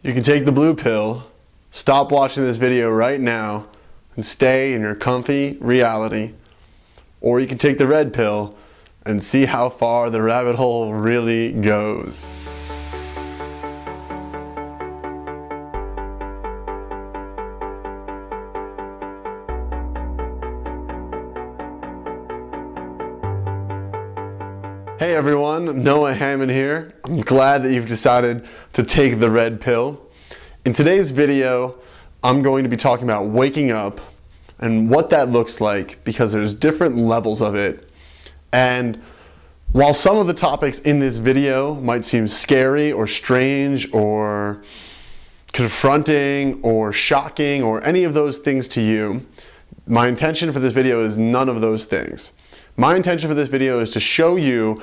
You can take the blue pill, stop watching this video right now, and stay in your comfy reality. Or you can take the red pill and see how far the rabbit hole really goes. Hey everyone, Noah Hammond here. I'm glad that you've decided to take the red pill. In today's video, I'm going to be talking about waking up and what that looks like, because there's different levels of it. And while some of the topics in this video might seem scary or strange or confronting or shocking or any of those things to you, my intention for this video is none of those things. My intention for this video is to show you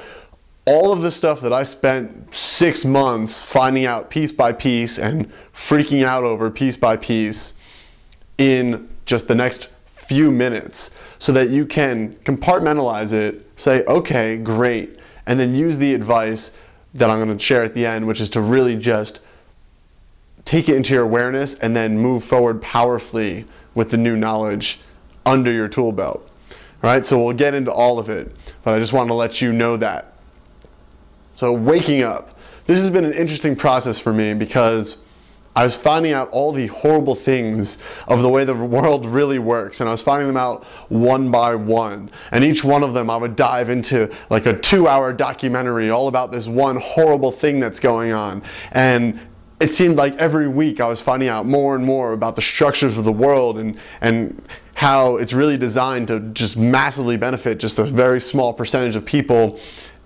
all of the stuff that I spent 6 months finding out piece by piece and freaking out over piece by piece in just the next few minutes, so that you can compartmentalize it, say, okay, great, and then use the advice that I'm going to share at the end, which is to really just take it into your awareness and then move forward powerfully with the new knowledge under your tool belt. All right, so we'll get into all of it, but I just want to let you know that. So waking up. This has been an interesting process for me, because I was finding out all the horrible things of the way the world really works, and I was finding them out one by one. And each one of them I would dive into like a 2-hour documentary all about this one horrible thing that's going on. And it seemed like every week I was finding out more and more about the structures of the world and how it's really designed to just massively benefit just a very small percentage of people,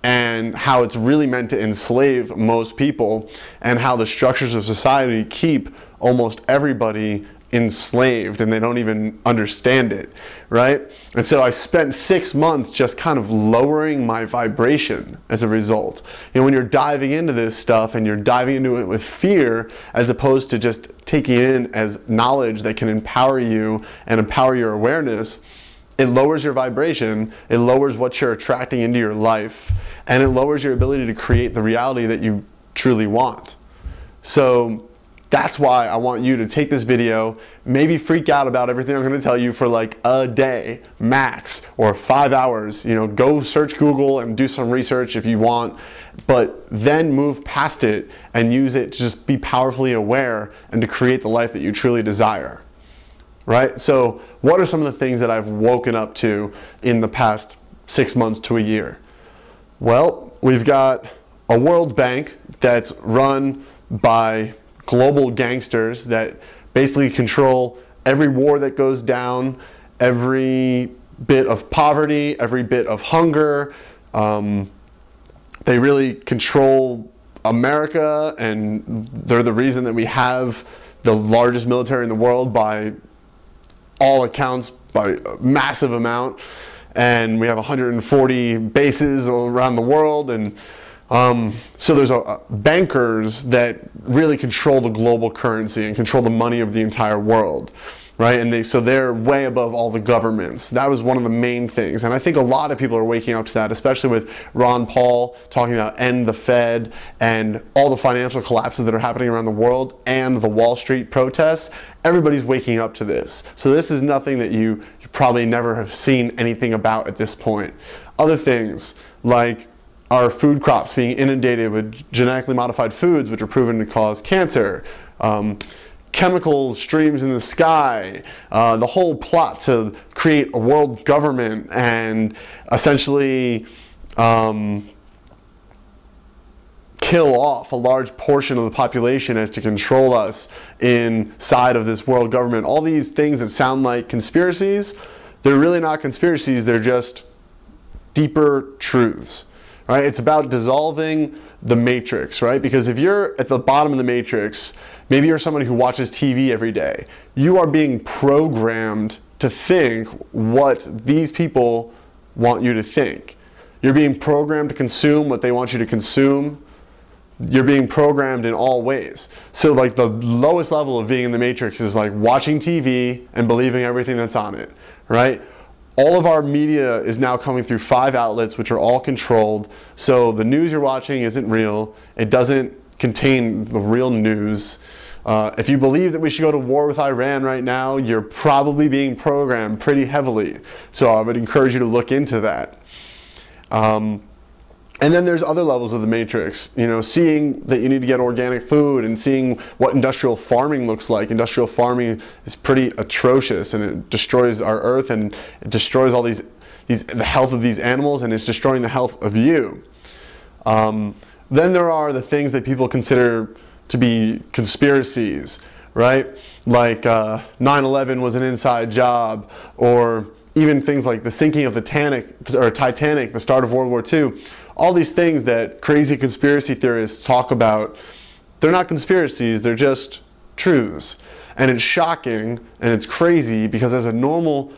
and how it's really meant to enslave most people, and how the structures of society keep almost everybody enslaved and they don't even understand it, right? And so I spent 6 months just kind of lowering my vibration as a result. You know, when you're diving into this stuff and you're diving into it with fear, as opposed to just taking it in as knowledge that can empower you and empower your awareness, it lowers your vibration, it lowers what you're attracting into your life, and it lowers your ability to create the reality that you truly want. So that's why I want you to take this video, maybe freak out about everything I'm going to tell you for like a day max, or 5 hours. You know, go search Google and do some research if you want, but then move past it and use it to just be powerfully aware and to create the life that you truly desire. Right? So what are some of the things that I've woken up to in the past 6 months to a year? Well, we've got a World Bank that's run by global gangsters that basically control every war that goes down, every bit of poverty, every bit of hunger. They really control America, and they're the reason that we have the largest military in the world by all accounts, by a massive amount. And we have 140 bases around the world, and so there's bankers that really control the global currency and control the money of the entire world, right? And so they're way above all the governments. That was one of the main things, and I think a lot of people are waking up to that, especially with Ron Paul talking about end the Fed and all the financial collapses that are happening around the world and the Wall Street protests. Everybody's waking up to this. So this is nothing that you probably never have seen anything about at this point. Other things like our food crops being inundated with genetically modified foods, which are proven to cause cancer, chemical streams in the sky, the whole plot to create a world government and essentially kill off a large portion of the population as to control us inside of this world government. All these things that sound like conspiracies, they're really not conspiracies, they're just deeper truths. Right? It's about dissolving the matrix, right? Because if you're at the bottom of the matrix, maybe you're somebody who watches TV every day, you are being programmed to think what these people want you to think. You're being programmed to consume what they want you to consume. You're being programmed in all ways. So like the lowest level of being in the matrix is like watching TV and believing everything that's on it, right? All of our media is now coming through 5 outlets, which are all controlled. So the news you're watching isn't real. It doesn't contain the real news. If you believe that we should go to war with Iran right now, you're probably being programmed pretty heavily. So I would encourage you to look into that. And then there's other levels of the matrix, you know, seeing that you need to get organic food and seeing what industrial farming looks like. Industrial farming is pretty atrocious, and it destroys our earth, and it destroys all the health of these animals, and it's destroying the health of you. Then there are the things that people consider to be conspiracies, right? Like 9/11 was an inside job, or even things like the sinking of the Titanic, the start of World War II. All these things that crazy conspiracy theorists talk about, they're not conspiracies, they're just truths. And it's shocking and it's crazy because as a normal,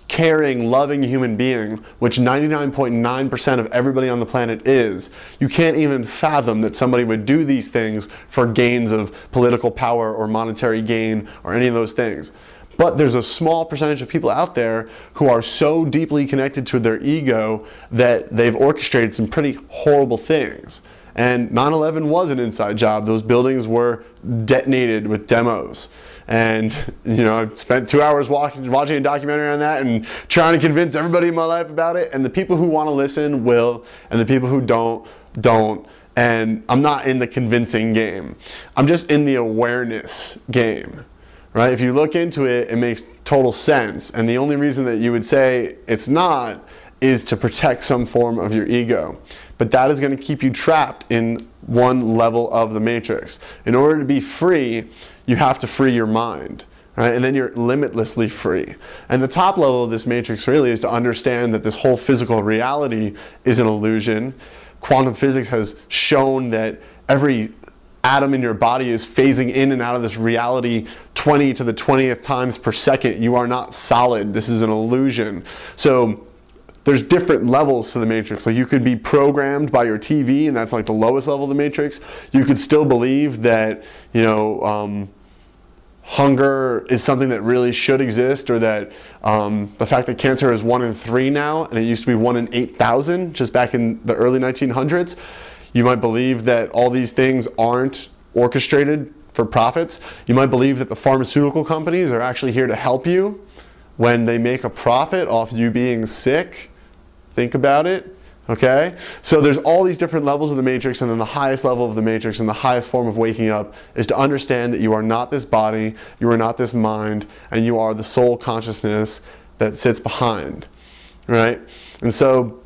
caring, loving human being, which 99.9% of everybody on the planet is, you can't even fathom that somebody would do these things for gains of political power or monetary gain or any of those things. But there's a small percentage of people out there who are so deeply connected to their ego that they've orchestrated some pretty horrible things. And 9/11 was an inside job. Those buildings were detonated with demos. And, you know, I spent 2 hours watching a documentary on that and trying to convince everybody in my life about it. And the people who want to listen will, and the people who don't. And I'm not in the convincing game. I'm just in the awareness game. Right? If you look into it, it makes total sense. And the only reason that you would say it's not is to protect some form of your ego. But that is going to keep you trapped in one level of the matrix. In order to be free, you have to free your mind. Right? And then you're limitlessly free. And the top level of this matrix really is to understand that this whole physical reality is an illusion. Quantum physics has shown that every atom in your body is phasing in and out of this reality 20 to the 20th times per second. You are not solid. This is an illusion. So there's different levels to the matrix. So you could be programmed by your TV, and that's like the lowest level of the matrix. You could still believe that, you know, hunger is something that really should exist, or that the fact that cancer is 1 in 3 now, and it used to be 1 in 8,000 just back in the early 1900s. You might believe that all these things aren't orchestrated for profits. You might believe that the pharmaceutical companies are actually here to help you when they make a profit off you being sick. Think about it, okay? So there's all these different levels of the matrix, and then the highest level of the matrix and the highest form of waking up is to understand that you are not this body, you are not this mind, and you are the soul consciousness that sits behind, right? And so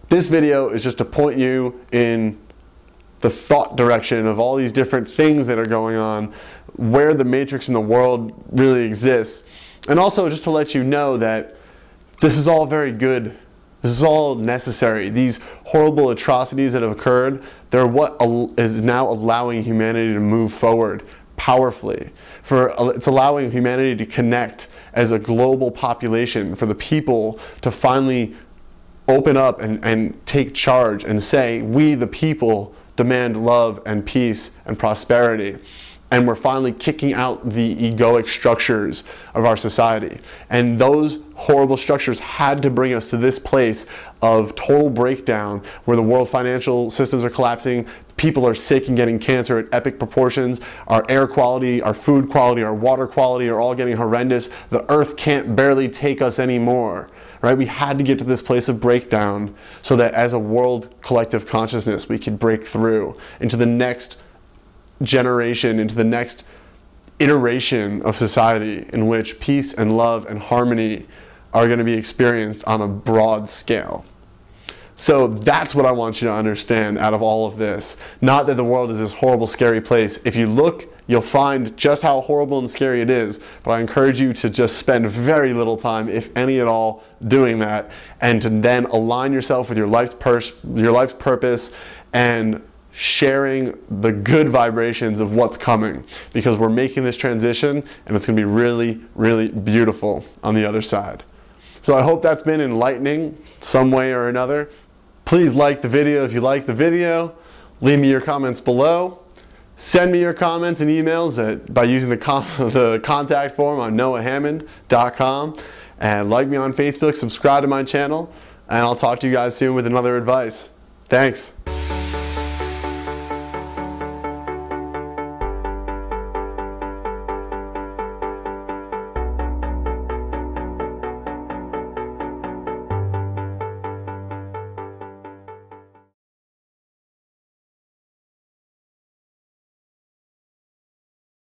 this video is just to point you in the thought direction of all these different things that are going on, where the matrix in the world really exists. And also just to let you know that this is all very good. This is all necessary. These horrible atrocities that have occurred, they're what is now allowing humanity to move forward powerfully. It's allowing humanity to connect as a global population, for the people to finally open up and take charge and say, we the people demand love and peace and prosperity. And we're finally kicking out the egoic structures of our society. And those horrible structures had to bring us to this place of total breakdown, where the world financial systems are collapsing, people are sick and getting cancer at epic proportions, our air quality, our food quality, our water quality are all getting horrendous. The earth can't barely take us anymore. Right? We had to get to this place of breakdown so that as a world collective consciousness, we could break through into the next generation, into the next iteration of society in which peace and love and harmony are going to be experienced on a broad scale. So that's what I want you to understand out of all of this. Not that the world is this horrible, scary place. If you look, you'll find just how horrible and scary it is. But I encourage you to just spend very little time, if any at all, doing that, and to then align yourself with your life's purpose and sharing the good vibrations of what's coming, because we're making this transition and it's going to be really, really beautiful on the other side. So I hope that's been enlightening some way or another. Please like the video if you like the video. Leave me your comments below. Send me your comments and emails by using the contact form on noahhammond.com. And like me on Facebook, subscribe to my channel, and I'll talk to you guys soon with another advice. Thanks.